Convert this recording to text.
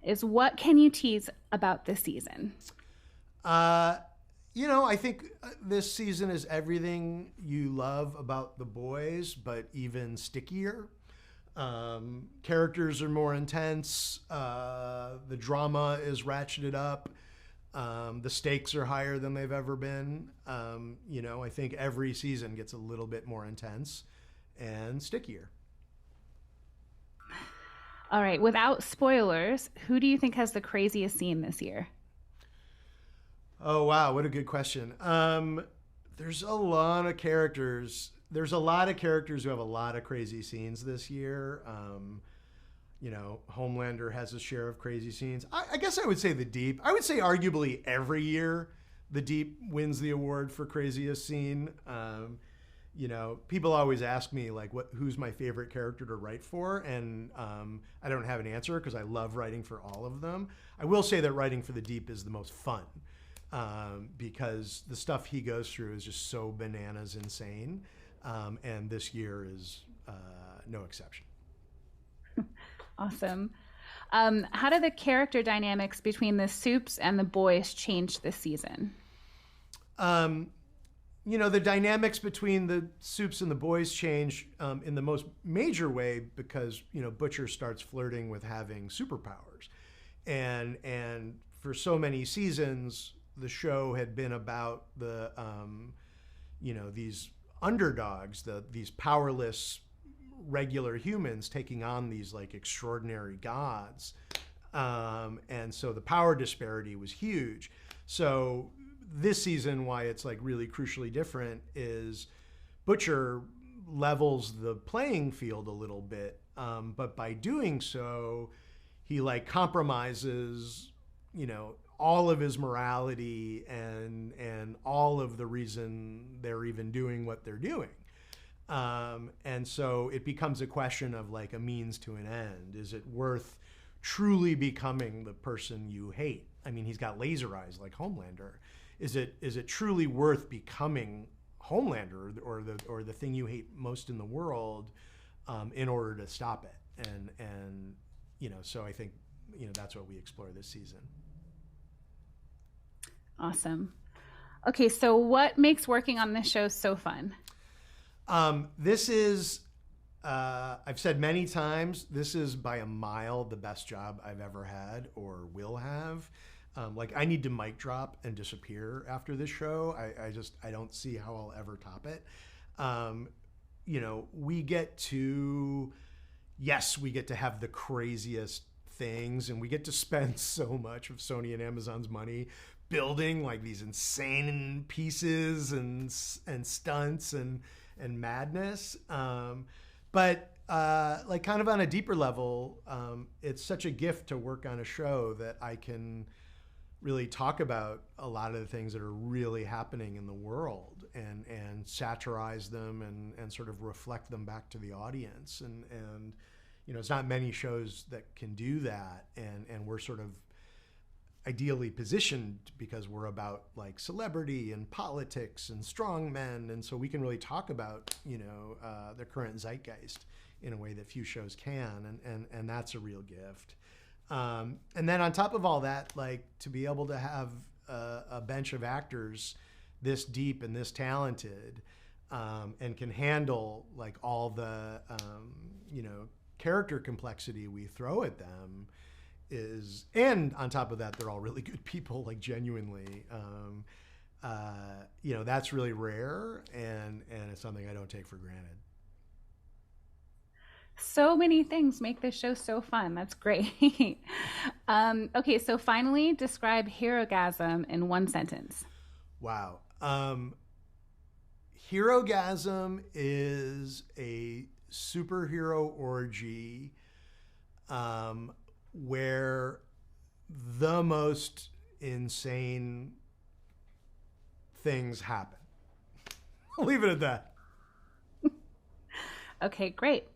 is what can you tease about this season? Uh, I think this season is everything you love about the boys, but even stickier. Characters are more intense. The drama is ratcheted up. The stakes are higher than they've ever been. I think every season gets a little bit more intense and stickier. All right, without spoilers, who do you think has the craziest scene this year? Oh wow, what a good question. There's a lot of characters. There's a lot of characters who have a lot of crazy scenes this year. Homelander has a share of crazy scenes. I guess I would say the Deep. I would say arguably every year, the Deep wins the award for craziest scene. People always ask me like, who's my favorite character to write for, and I don't have an answer because I love writing for all of them. I will say that writing for the Deep is the most fun because the stuff he goes through is just so bananas insane, and this year is no exception. Awesome. How do the character dynamics between the Supes and the boys change this season? The dynamics between the Supes and the boys change in the most major way because Butcher starts flirting with having superpowers, and for so many seasons the show had been about the these underdogs, these powerless regular humans taking on these like extraordinary gods, and so the power disparity was huge. So this season, why it's like really crucially different is Butcher levels the playing field a little bit, but by doing so, he like compromises, all of his morality and all of the reason they're even doing what they're doing. And so it becomes a question of like a means to an end. Is it worth truly becoming the person you hate? I mean, he's got laser eyes like Homelander. Is it truly worth becoming Homelander or the thing you hate most in the world in order to stop it? And so I think that's what we explore this season. Awesome. Okay, so what makes working on this show so fun? This is, I've said many times, this is by a mile the best job I've ever had or will have. I need to mic drop and disappear after this show. I don't see how I'll ever top it. We get to, yes, we get to have the craziest things and we get to spend so much of Sony and Amazon's money building like these insane pieces and stunts and madness. But kind of on a deeper level, it's such a gift to work on a show that I can really talk about a lot of the things that are really happening in the world and satirize them and sort of reflect them back to the audience. And it's not many shows that can do that. And we're sort of ideally positioned because we're about like celebrity and politics and strong men, and so we can really talk about the current zeitgeist in a way that few shows can, and that's a real gift. And then on top of all that, like to be able to have a bench of actors this deep and this talented, and can handle like all the character complexity we throw at them and on top of that, they're all really good people, like genuinely. That's really rare, and it's something I don't take for granted. So many things make this show so fun. That's great. Okay, so finally, describe Hirogasm in one sentence. Wow. Hirogasm is a superhero orgy where the most insane things happen. I'll leave it at that. Okay, great.